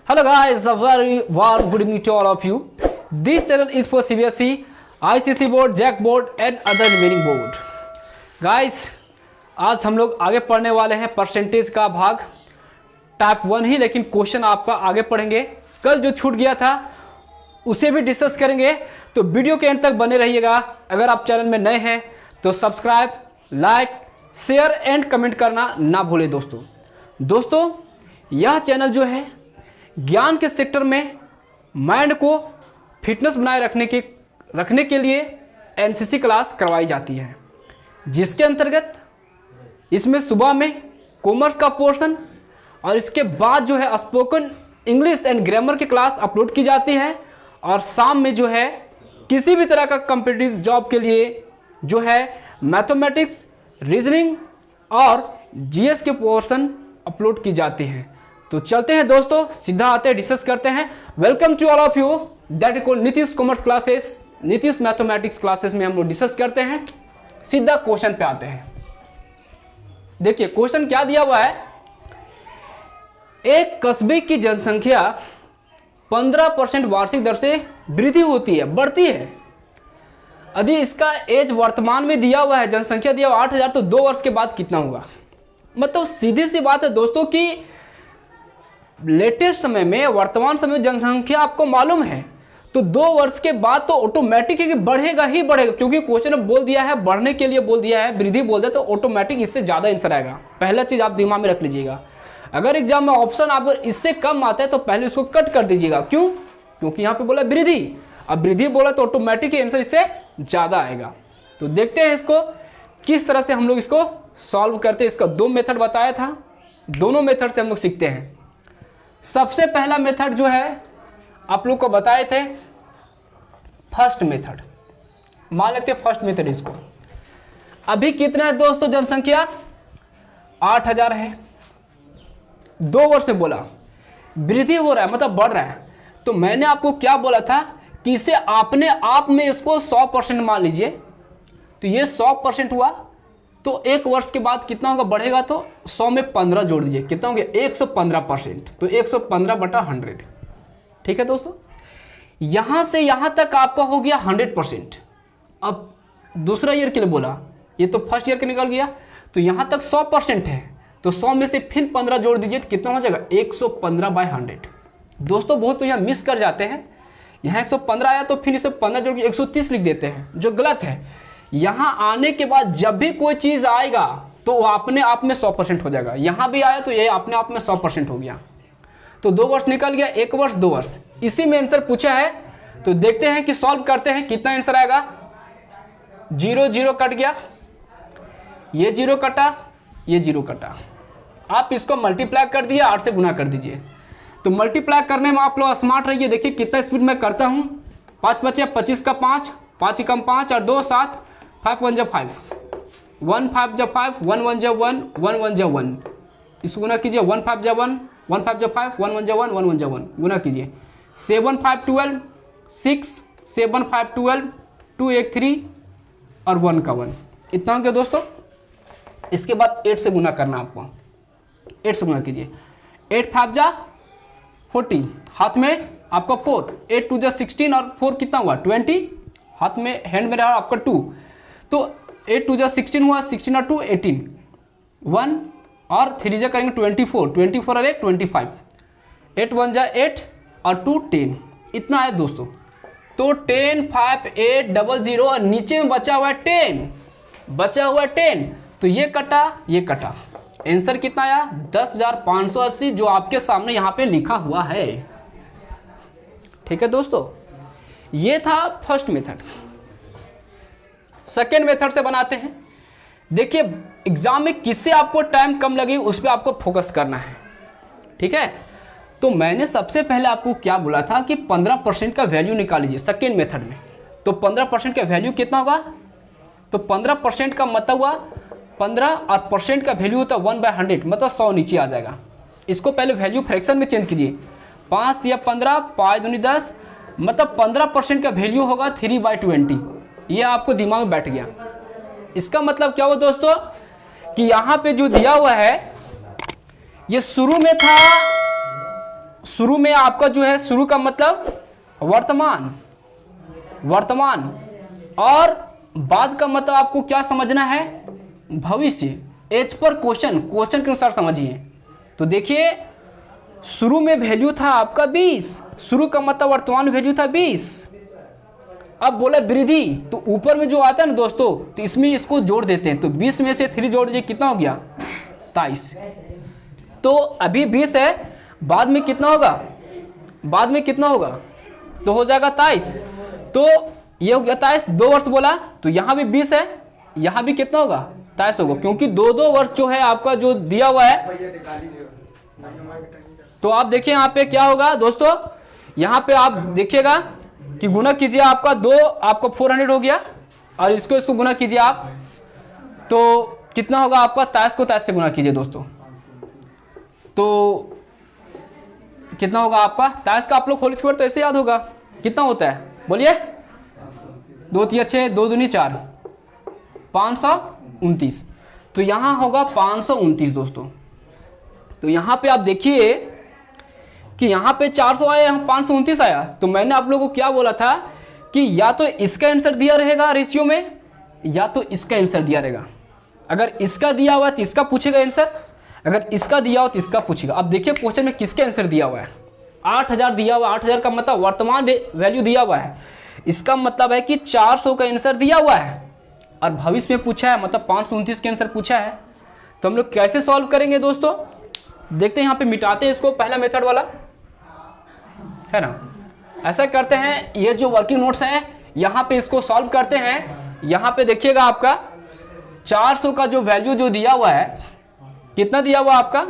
Hello guys, a very warm good evening to all of you. This channel is for CBSE, ICSE board, JAC board and other remaining board. Guys, आज हम लोग आगे पढ़ने वाले हैं percentage का भाग टाइप 1 ही, लेकिन क्वेश्चन आपका आगे पढ़ेंगे। कल जो छूट गया था उसे भी डिस्कस करेंगे, तो वीडियो के एंड तक बने रहिएगा। अगर आप चैनल में नए हैं तो subscribe, like, share and comment करना ना भूलें दोस्तों। यह चैनल जो है ज्ञान के सेक्टर में माइंड को फिटनेस बनाए रखने के लिए एनसीसी क्लास करवाई जाती है, जिसके अंतर्गत इसमें सुबह में कॉमर्स का पोर्शन और इसके बाद जो है स्पोकन इंग्लिश एंड ग्रामर की क्लास अपलोड की जाती है, और शाम में जो है किसी भी तरह का कॉम्पिटिटिव जॉब के लिए जो है मैथमेटिक्स, रीजनिंग और जीएस के पोर्शन अपलोड की जाती हैं। तो चलते हैं दोस्तों, सीधा आते हैं, डिस्कस करते हैं। Welcome to all of you that is Nitish commerce classes, Nitish mathematics classes में हम लोग डिस्कस करते हैं। सीधा क्वेश्चन पे आते हैं। देखिए क्वेश्चन क्या दिया हुआ है। एक कस्बे की जनसंख्या 15% वार्षिक दर से वृद्धि होती है, बढ़ती है। यदि इसका एज वर्तमान में दिया हुआ है, जनसंख्या दिया हुआ 8000, तो 2 वर्ष के बाद कितना होगा। मतलब सीधी सी बात है दोस्तों कि लेटेस्ट समय में, वर्तमान समय में जनसंख्या आपको मालूम है, तो 2 वर्ष के बाद तो ऑटोमेटिक है कि बढ़ेगा ही बढ़ेगा, क्योंकि क्वेश्चन ने बोल दिया है, बढ़ने के लिए बोल दिया है, वृद्धि बोल दिया, तो ऑटोमेटिक इससे ज़्यादा आंसर आएगा। पहला चीज़ आप दिमाग में रख लीजिएगा। अगर एग्जाम में ऑप्शन आपको इससे कम आता है तो पहले इसको कट कर दीजिएगा। क्यों? क्योंकि यहाँ पे बोला वृद्धि, अब वृद्धि बोला तो ऑटोमेटिक आंसर इससे ज़्यादा आएगा। तो देखते हैं इसको किस तरह से हम लोग इसको सॉल्व करते हैं। इसका 2 मेथड बताया था, दोनों मेथड से हम लोग सीखते हैं। सबसे पहला मेथड जो है आप लोग को बताए थे फर्स्ट मेथड, मान लेते हैं फर्स्ट मेथड। इसको अभी कितना है दोस्तों जनसंख्या? 8000 है। 2 वर्ष से बोला वृद्धि हो रहा है, मतलब बढ़ रहा है। तो मैंने आपको क्या बोला था कि इसे अपने आप में इसको 100% मान लीजिए। तो ये 100% हुआ, तो 1 वर्ष के बाद कितना होगा, बढ़ेगा। तो 100 में 15 जोड़ दीजिए, कितना हो गया? 115%। तो 115/100। ठीक है दोस्तों, यहां से यहां तक आपका हो गया 100%। अब दूसरा ईयर के लिए बोला, ये तो फर्स्ट ईयर का निकल गया, तो यहां तक 100% है। तो 100 में से फिर 15 जोड़ दीजिए, तो कितना हो जाएगा? 115/100। दोस्तों बहुत तो यहाँ मिस कर जाते हैं। यहाँ 115 आया तो फिर इसे 15 जोड़ के 130 लिख देते हैं, जो गलत है। यहाँ आने के बाद जब भी कोई चीज़ आएगा तो वो अपने आप में 100% हो जाएगा। यहाँ भी आया तो ये अपने आप में 100% हो गया। तो 2 वर्ष निकल गया, 1 वर्ष 2 वर्ष, इसी में आंसर पूछा है। तो देखते हैं कि सॉल्व करते हैं, कितना आंसर आएगा। 0 0 कट गया, ये 0 कटा, ये 0 कटा। आप इसको मल्टीप्लाई कर दिए, 8 से गुना कर दीजिए। तो मल्टीप्लाई करने में आप लोग स्मार्ट रहिए। देखिए कितना स्पीड में करता हूँ। 5 बचे 25 का 5, 5 कम 5 और 2 7, 5 1 जब 5, 1 5 जब 5, 1 1 जब 1, 1 1 जब 1। इसको गुना कीजिए, 1 5 जब 1, 1 5 जब 5, 1 1 जब 1, 1 1 जब 1, गुना कीजिए। 7 5 12, 6 7 5 12, 2 1 3 और 1 का 1, इतना हो गया दोस्तों। इसके बाद 8 से गुना करना आपको, 8 से गुना कीजिए। 8 5 जा 40, हाथ में आपका 4, 8 2 जा 16 और 4 कितना हुआ? 20, हाथ में हैंड में रहा आपका 2। तो 8 2 जा 16 हुआ, 16 और 2 18, 1 और 3 जा करेंगे 24, 24 और 1 25, 8 1 जा 8 और 2 10, इतना है दोस्तों। तो 10 5 8 0 0 और नीचे में बचा हुआ है 10, बचा हुआ है 10। तो ये कटा, ये कटा, आंसर कितना आया? 10,580, जो आपके सामने यहाँ पे लिखा हुआ है। ठीक है दोस्तों, ये था फर्स्ट मेथड। सेकेंड मेथड से बनाते हैं। देखिए एग्जाम में किससे आपको टाइम कम लगे उस पर आपको फोकस करना है। ठीक है, तो मैंने सबसे पहले आपको क्या बोला था कि 15% का वैल्यू निकाल लीजिए सेकेंड मेथड में। तो 15% का वैल्यू कितना होगा? तो 15% का मतलब हुआ 15 और परसेंट का वैल्यू होता है 1/100, मतलब 100 नीचे आ जाएगा। इसको पहले वैल्यू फ्रैक्शन में चेंज कीजिए। 5 या 15, 5 दूनी 10, मतलब 15% का वैल्यू होगा 3/20। ये आपको दिमाग में बैठ गया। इसका मतलब क्या हुआ दोस्तों कि यहाँ पे जो दिया हुआ है ये शुरू में था शुरू में आपका जो है, शुरू का मतलब वर्तमान, वर्तमान, और बाद का मतलब आपको क्या समझना है, भविष्य। एज पर क्वेश्चन, क्वेश्चन के अनुसार समझिए। तो देखिए शुरू में वैल्यू था आपका 20, शुरू का मतलब वर्तमान वैल्यू था 20। अब बोला वृद्धि, तो ऊपर में जो आता है ना दोस्तों, तो इसमें इसको जोड़ देते हैं। तो 20 में से 3 जोड़ दीजिए, कितना हो गया 23। तो अभी 20 है, बाद में कितना होगा, बाद में कितना होगा, तो हो जाएगा 23। तो ये हो गया 23, 2 वर्ष बोला, तो यहाँ भी 20 है, यहाँ भी कितना होगा 23 होगा, क्योंकि 2-2 वर्ष जो है आपका जो दिया हुआ है। तो आप देखिए यहाँ पे क्या होगा दोस्तों, यहाँ पे आप देखिएगा कि गुना कीजिए, आपका 2 आपका 400 हो गया, और इसको गुना कीजिए आप, तो कितना होगा आपका 23 को 23 से गुना कीजिए दोस्तों, तो कितना होगा आपका 23 का आप लोग होल स्क्वायर तो ऐसे याद होगा, कितना होता है बोलिए, 2 3 6 2 दूनी 4, 529। तो यहाँ होगा 529 दोस्तों। तो यहाँ पे आप देखिए कि यहाँ पे 400 आया, यहाँ 529 आया। तो मैंने आप लोगों को क्या बोला था कि या तो इसका आंसर दिया रहेगा रेशियो में, या तो इसका आंसर दिया रहेगा। अगर इसका दिया हुआ है तो इसका पूछेगा आंसर, अगर इसका दिया हो तो इसका पूछेगा। अब देखिए क्वेश्चन में किसके आंसर दिया हुआ है, 8000 दिया हुआ है। 8000 का मतलब वर्तमान वैल्यू दिया हुआ है, इसका मतलब है कि 400 का आंसर दिया हुआ है, और भविष्य में पूछा है, मतलब 529 के आंसर पूछा है। तो हम लोग कैसे सॉल्व करेंगे दोस्तों, देखते हैं। यहाँ पे मिटाते हैं इसको, पहला मेथड वाला है ना, ऐसा करते हैं। ये जो वर्किंग नोट्स है यहाँ पे इसको सॉल्व करते हैं। यहाँ पे देखिएगा आपका 400 का जो वैल्यू जो दिया हुआ है, कितना दिया हुआ आपका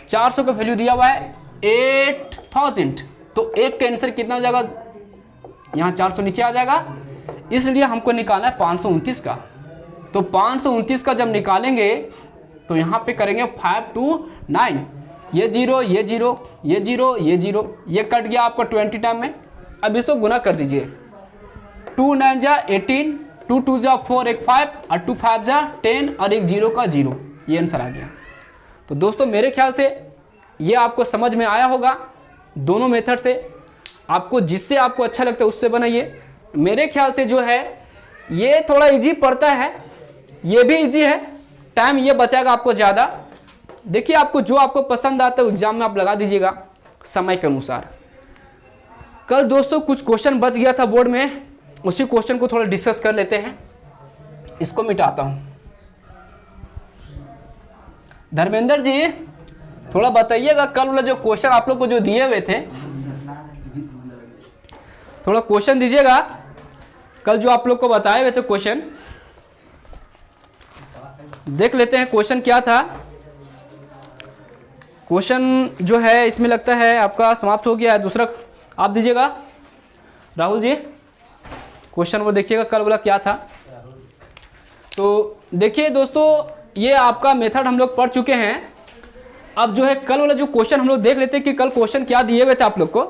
400 का वैल्यू दिया हुआ है 8000। तो एक का आंसर कितना हो जाएगा, यहाँ 400 नीचे आ जाएगा, इसलिए हमको निकालना है 529 का। तो 529 का जब निकालेंगे तो यहाँ पे करेंगे 5 2 9, ये 0 ये 0 ये 0 ये 0, ये कट गया आपका 20 टाइम में। अब इसको गुना कर दीजिए, 2 9 जा 18, 2 2 जा 4 1 5, और 2 5 जा 10, और एक 0 का 0, ये आंसर आ गया। तो दोस्तों मेरे ख्याल से ये आपको समझ में आया होगा। दोनों मेथड से आपको जिससे आपको अच्छा लगता है उससे बनाइए। मेरे ख्याल से जो है ये थोड़ा इजी पड़ता है, ये भी इजी है, टाइम ये बचाएगा आपको ज़्यादा। देखिए आपको जो आपको पसंद आता है एग्जाम में आप लगा दीजिएगा समय के अनुसार। कल दोस्तों कुछ क्वेश्चन बच गया था बोर्ड में, उसी क्वेश्चन को थोड़ा डिस्कस कर लेते हैं। इसको मिटाता हूं। धर्मेंद्र जी थोड़ा बताइएगा, कल वाला जो क्वेश्चन आप लोग को जो दिए हुए थे, थोड़ा क्वेश्चन दीजिएगा। कल जो आप लोग को बताए हुए थे क्वेश्चन, देख लेते हैं क्वेश्चन क्या था। क्वेश्चन जो है इसमें लगता है आपका समाप्त हो गया है। दूसरा आप दीजिएगा राहुल जी, क्वेश्चन वो देखिएगा कल वाला क्या था। तो देखिए दोस्तों ये आपका मेथड हम लोग पढ़ चुके हैं। अब जो है कल वाला जो क्वेश्चन हम लोग देख लेते हैं कि कल क्वेश्चन क्या दिए हुए थे आप लोग को।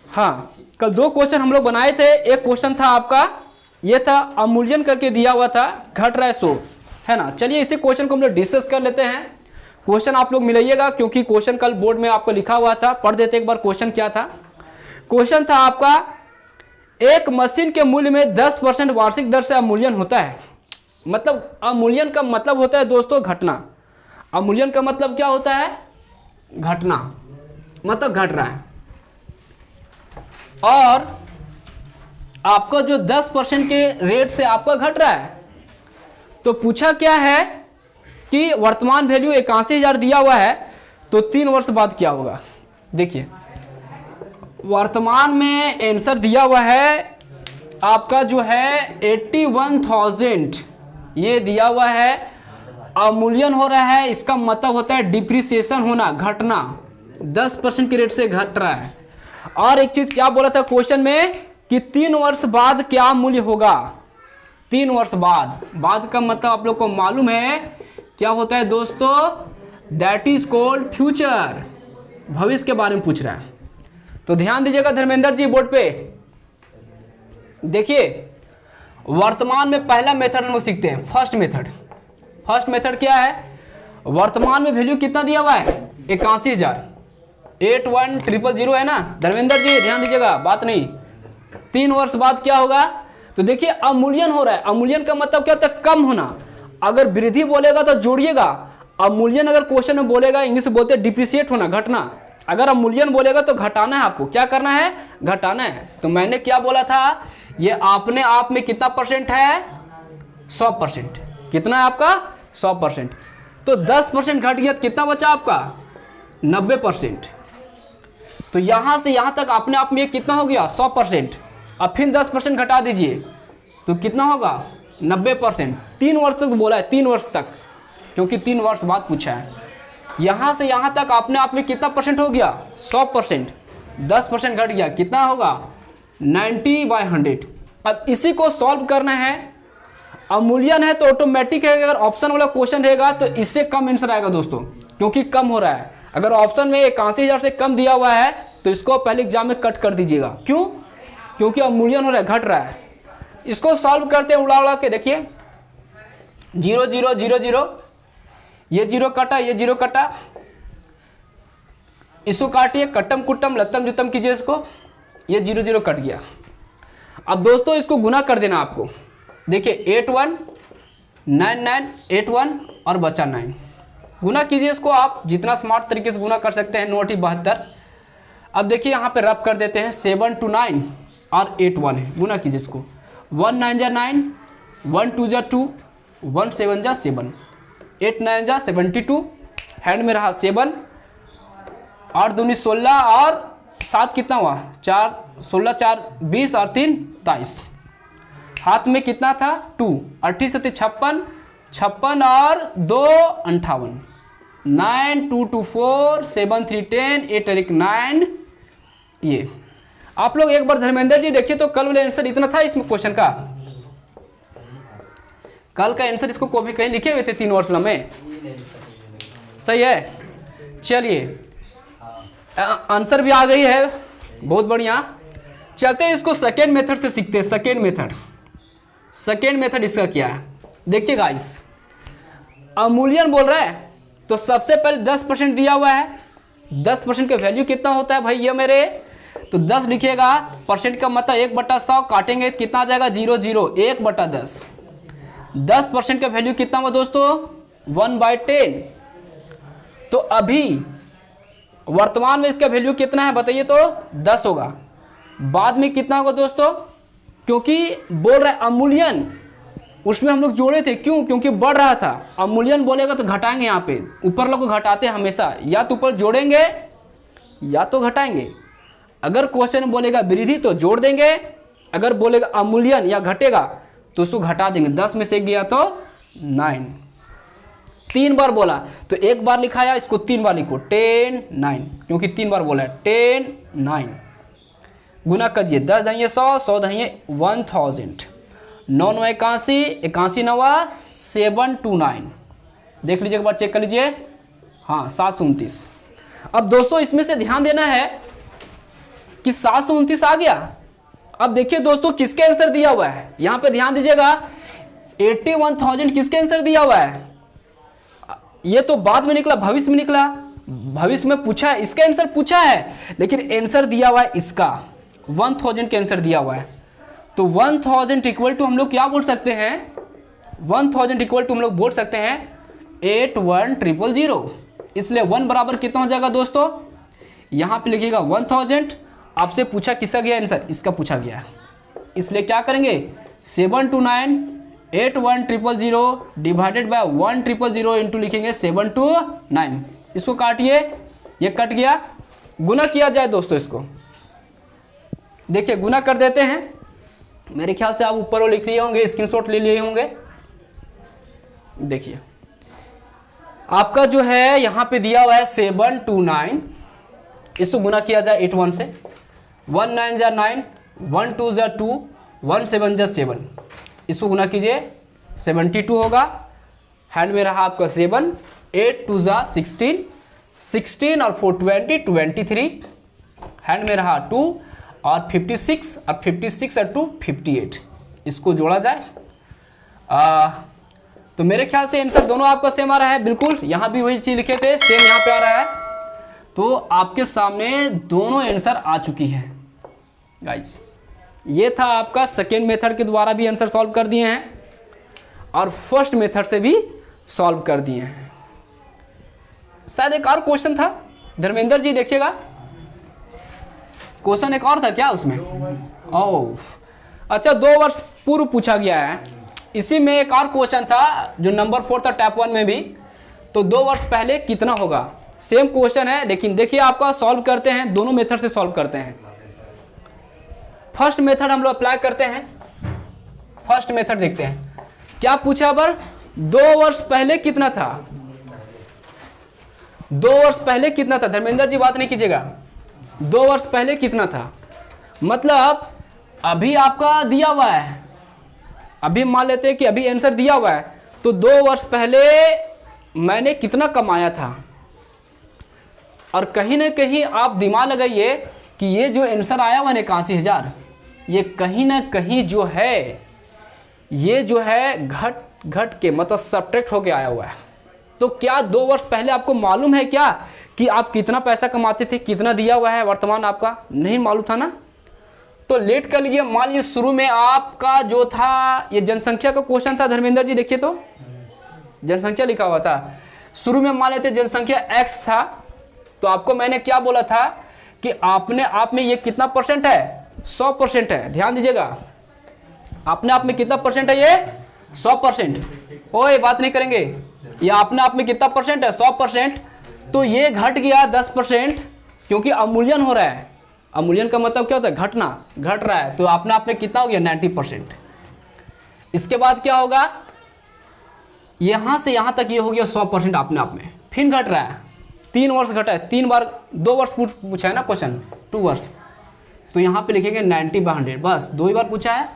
हाँ, कल 2 क्वेश्चन हम लोग बनाए थे। एक क्वेश्चन था आपका, ये था अवमूल्यन करके दिया हुआ था, घट रहा है 100, है ना। चलिए इसी क्वेश्चन को हम लोग डिस्कस कर लेते हैं। क्वेश्चन आप लोग मिलाइएगा, क्योंकि क्वेश्चन कल बोर्ड में आपको लिखा हुआ था। पढ़ देते एक बार क्वेश्चन क्या था। क्वेश्चन था आपका, एक मशीन के मूल्य में 10% वार्षिक दर से अवमूल्यन होता है। मतलब अवमूल्यन का मतलब होता है दोस्तों घटना। अवमूल्यन का मतलब क्या होता है, घटना, मतलब घट रहा है। और आपका जो 10% के रेट से आपका घट रहा है। तो पूछा क्या है कि वर्तमान वैल्यू 81,000 दिया हुआ है, तो 3 वर्ष बाद क्या होगा। देखिए वर्तमान में आंसर दिया हुआ है आपका जो है 81,000, ये दिया हुआ है। अवमूल्यन हो रहा है, इसका मतलब होता है डिप्रिसिएशन होना, घटना, 10% के रेट से घट रहा है। और एक चीज क्या बोला था क्वेश्चन में कि 3 वर्ष बाद क्या मूल्य होगा। 3 वर्ष बाद, बाद का मतलब आप लोग को मालूम है क्या होता है दोस्तों, दैट इज कॉल्ड फ्यूचर, भविष्य के बारे में पूछ रहा है। तो ध्यान दीजिएगा धर्मेंद्र जी बोर्ड पे। देखिए वर्तमान में पहला मेथड हम लोग सीखते हैं, फर्स्ट मेथड। फर्स्ट मेथड क्या है, वर्तमान में वैल्यू कितना दिया हुआ है 81,000, 8100 है ना धर्मेंद्र जी, ध्यान दीजिएगा, बात नहीं। 3 वर्ष बाद क्या होगा, तो देखिए अवमूल्यन हो रहा है। अवमूल्यन का मतलब क्या होता है, कम होना। अगर वृद्धि बोलेगा तो जोड़िएगा, अवमूल्यन अगर क्वेश्चन में बोलेगा, इंग्लिश में बोलते हैं डिप्रिशिएट होना, घटना। अगर अवमूल्यन बोलेगा तो घटाना है, आपको क्या करना है, घटाना है। तो मैंने क्या बोला था, ये अपने आप में कितना परसेंट है, 100%। कितना है आपका, 100%। तो 10% घट गया तो कितना बचा आपका, 90%। तो यहां से यहां तक अपने आप में कितना हो गया, 100%। अब फिर 10% घटा दीजिए तो कितना होगा, 90%। 3 वर्ष तक बोला है, 3 वर्ष तक, क्योंकि 3 वर्ष बाद पूछा है। यहां से यहां तक अपने आप में कितना परसेंट हो गया, 100%। 10% घट गया, कितना होगा, 90/100। अब इसी को सॉल्व करना है। अवमूल्यन है तो ऑटोमेटिक है, अगर ऑप्शन वाला क्वेश्चन रहेगा तो इससे कम आंसर आएगा दोस्तों, क्योंकि कम हो रहा है। अगर ऑप्शन में 81,000 से कम दिया हुआ है तो इसको पहले एग्जाम में कट कर दीजिएगा। क्यों, क्योंकि अवमूल्यन हो रहा है, घट रहा है। इसको सॉल्व करते हैं उड़ा उड़ा के, देखिए 0 0 0 0, ये 0 कटा, ये 0 कटा, इसको काटिए, कट्टम कुट्टम लत्तम जुत्तम कीजिए इसको, ये 0 0 कट गया। अब दोस्तों इसको गुना कर देना आपको, देखिए 81 99 81 और बचा 9। गुना कीजिए इसको, आप जितना स्मार्ट तरीके से गुना कर सकते हैं, 9 × 72। अब देखिए यहाँ पे रब कर देते हैं, 7 2 9 और 8 1 है, गुना कीजिए इसको, 1 9 जा 9, 1 2 जा 2, 1 7 जा 7, 8 9 जा 72, हैंड में रहा 7, 8 दूनी 16 और 7 कितना हुआ, 4 16 4 20 और 3 23, हाथ में कितना था 2, 38 7 56, 56 और 2 58, 9 2 2 4 7 3 10 8 1 9। ये आप लोग एक बार धर्मेंद्र जी देखिए तो कल वाले आंसर इतना था इसमें क्वेश्चन का, कल का आंसर इसको कॉपी कहीं लिखे हुए थे 3 वर्ष में, सही है। चलिए आंसर भी आ गई है, बहुत बढ़िया। चलते हैं इसको सेकेंड मेथड से सीखते हैं। सेकेंड मेथड इसका क्या है, देखिए गाइस, अवमूल्यन बोल रहा है तो सबसे पहले 10% दिया हुआ है। 10% का वैल्यू कितना होता है भाई, ये मेरे, तो 10 लिखिएगा, परसेंट का मतलब 1/100, काटेंगे तो कितना आ जाएगा, 0 0, 1/10। 10% का वैल्यू कितना हुआ दोस्तों, 1/10। तो अभी वर्तमान में इसका वैल्यू कितना है बताइए, तो 10 होगा। बाद में कितना होगा दोस्तों, क्योंकि बोल रहा है अवमूल्यन, उसमें हम लोग जोड़े थे, क्यों, क्योंकि बढ़ रहा था। अवमूल्यन बोलेगा तो घटाएंगे, यहाँ पे ऊपर लोग घटाते हैं हमेशा, या तो ऊपर जोड़ेंगे या तो घटाएंगे। अगर क्वेश्चन बोलेगा वृद्धि तो जोड़ देंगे, अगर बोलेगा अवमूल्यन या घटेगा तो उसको घटा देंगे। 10 में से गया तो 9। 3 बार बोला तो 1 बार लिखाया, इसको 3 बार लिखो, 10 9, क्योंकि 3 बार बोला है, 10 9। गुना करिए, 10 दहिए 100, 100 दहिए 1000, 9 9 81, 81 9 729। देख लीजिए एक बार, चेक कर लीजिए, हाँ 729। अब दोस्तों इसमें से ध्यान देना है कि 729 आ गया। अब देखिए दोस्तों किसके आंसर दिया हुआ है, यहां पे ध्यान दीजिएगा, 81,000 किसके आंसर दिया हुआ है, ये तो बाद में निकला, भविष्य में निकला, भविष्य में पूछा है, इसका आंसर पूछा है, लेकिन आंसर दिया हुआ है इसका 1000 के आंसर दिया हुआ है। तो 1000 इक्वल टू हम लोग क्या बोल सकते हैं, 1000 इक्वल टू हम लोग बोल सकते हैं 81,000। इसलिए 1 बराबर कितना हो जाएगा दोस्तों, यहां पे लिखिएगा 1000। आपसे पूछा किसका गया आंसर, इसका पूछा गया, इसलिए क्या करेंगे, 729 81,000 डिवाइडेड बाय 1,000 इंटू लिखेंगे 729। इसको काटिए, ये कट गया। गुना किया जाए दोस्तों, इसको देखिए गुना कर देते हैं। मेरे ख्याल से आप ऊपर वो लिख लिए होंगे, स्क्रीनशॉट ले लिए होंगे। देखिए आपका जो है यहाँ पे दिया हुआ है 729, इसको गुना किया जाए 81 से, 1 9 जा 9, 1 2 जा 2, 1 7 जा 7, इसको गुना कीजिए 72 होगा। हैंड में रहा आपका 7, 8 2 जा 16, 16 और 4 20 23, हैंड में रहा 2 और 56 और 56 और 2 58, इसको जोड़ा जाए। तो मेरे ख्याल से आंसर दोनों आपका सेम आ रहा है, बिल्कुल यहाँ भी वही चीज लिखे थे, सेम यहाँ पे आ रहा है। तो आपके सामने दोनों आंसर आ चुकी है गाइस। ये था आपका सेकेंड मेथड के द्वारा भी आंसर सॉल्व कर दिए हैं और फर्स्ट मेथड से भी सॉल्व कर दिए हैं। शायद एक और क्वेश्चन था धर्मेंद्र जी, देखिएगा क्वेश्चन एक और था क्या उसमें? ओह अच्छा, 2 वर्ष पूर्व पूछा गया है। इसी में एक और क्वेश्चन था जो नंबर 4 था टाइप 1 में भी, तो 2 वर्ष पहले कितना होगा। सेम क्वेश्चन है, लेकिन देखिए आपका सॉल्व करते हैं, दोनों मेथड से सॉल्व करते हैं। फर्स्ट मेथड हम लोग अप्लाई करते हैं। फर्स्ट मेथड देखते हैं क्या पूछा पर 2 वर्ष पहले कितना था। 2 वर्ष पहले कितना था, धर्मेंद्र जी बात नहीं कीजिएगा। 2 वर्ष पहले कितना था, मतलब अभी आपका दिया हुआ है, अभी मान लेते हैं कि अभी आंसर दिया हुआ है, तो 2 वर्ष पहले मैंने कितना कमाया था। और कहीं ना कहीं आप दिमाग लगाइए कि ये जो आंसर आया हुआ है 81,000, ये कहीं ना कहीं जो है, ये जो है घट घट के मतलब सब्ट्रैक्ट होके आया हुआ है। तो क्या 2 वर्ष पहले आपको मालूम है क्या कि आप कितना पैसा कमाते थे, कितना दिया हुआ है वर्तमान आपका? नहीं मालूम था ना। तो लेट कर लीजिए, मान लीजिए शुरू में आपका जो था ये जनसंख्या का क्वेश्चन था धर्मेंद्र जी, देखिए तो जनसंख्या लिखा हुआ था। शुरू में मान लेते जनसंख्या x था, तो आपको मैंने क्या बोला था कि आपने आप में ये कितना परसेंट है, 100% है। ध्यान दीजिएगा, अपने आप में कितना परसेंट है, ये 100%। ओए बात नहीं करेंगे, ये अपने आप में कितना परसेंट है, 100%। तो ये घट गया 10% क्योंकि अवमूल्यन हो रहा है। अवमूल्यन का मतलब क्या होता है, घटना, घट रहा है। तो अपने आप में कितना हो गया, 90%। इसके बाद क्या होगा, यहां से यहां तक ये हो गया 100% अपने आप में, फिर घट रहा है। 3 वर्ष घटा है, 3 बार 2 वर्ष पूछा है ना क्वेश्चन, 2 वर्ष, तो यहाँ पे लिखेंगे 90/100, बस 2 ही बार पूछा है।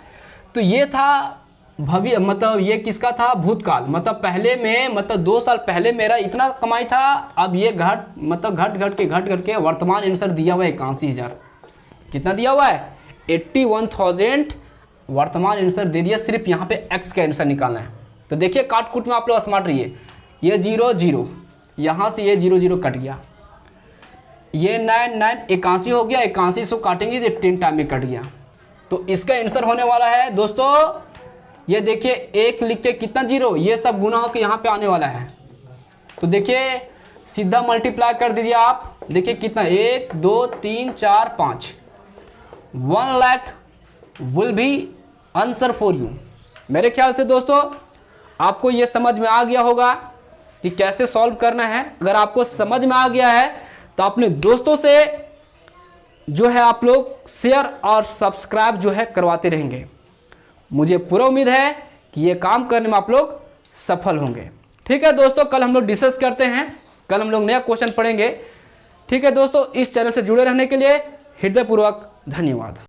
तो ये था भविष्य, मतलब ये किसका था, भूतकाल, मतलब पहले में, मतलब 2 साल पहले मेरा इतना कमाई था, अब ये घट मतलब घट घट के वर्तमान आंसर दिया हुआ है 81,000। कितना दिया हुआ है, 81,000 वर्तमान आंसर दे दिया। सिर्फ यहाँ पे x का आंसर निकालना है। तो देखिए काट कुट में आप लोग स्मार्ट रहिए, ये 0 0, यहाँ से ये 0 0 कट गया, ये 9 9 81 हो गया, 81 से काटेंगे तो 10 टाइम में कट गया। तो इसका आंसर होने वाला है दोस्तों, ये देखिए 1 लिख के कितना 0, ये सब गुना होकर यहाँ पे आने वाला है। तो देखिए सीधा मल्टीप्लाई कर दीजिए आप, देखिए कितना, 1 2 3 4 5, 1 lakh will be answer for you. मेरे ख्याल से दोस्तों आपको ये समझ में आ गया होगा कि कैसे सॉल्व करना है। अगर आपको समझ में आ गया है तो अपने दोस्तों से जो है आप लोग शेयर और सब्सक्राइब जो है करवाते रहेंगे। मुझे पूरा उम्मीद है कि ये काम करने में आप लोग सफल होंगे। ठीक है दोस्तों, कल हम लोग डिस्कस करते हैं, कल हम लोग नया क्वेश्चन पढ़ेंगे। ठीक है दोस्तों, इस चैनल से जुड़े रहने के लिए हृदयपूर्वक धन्यवाद।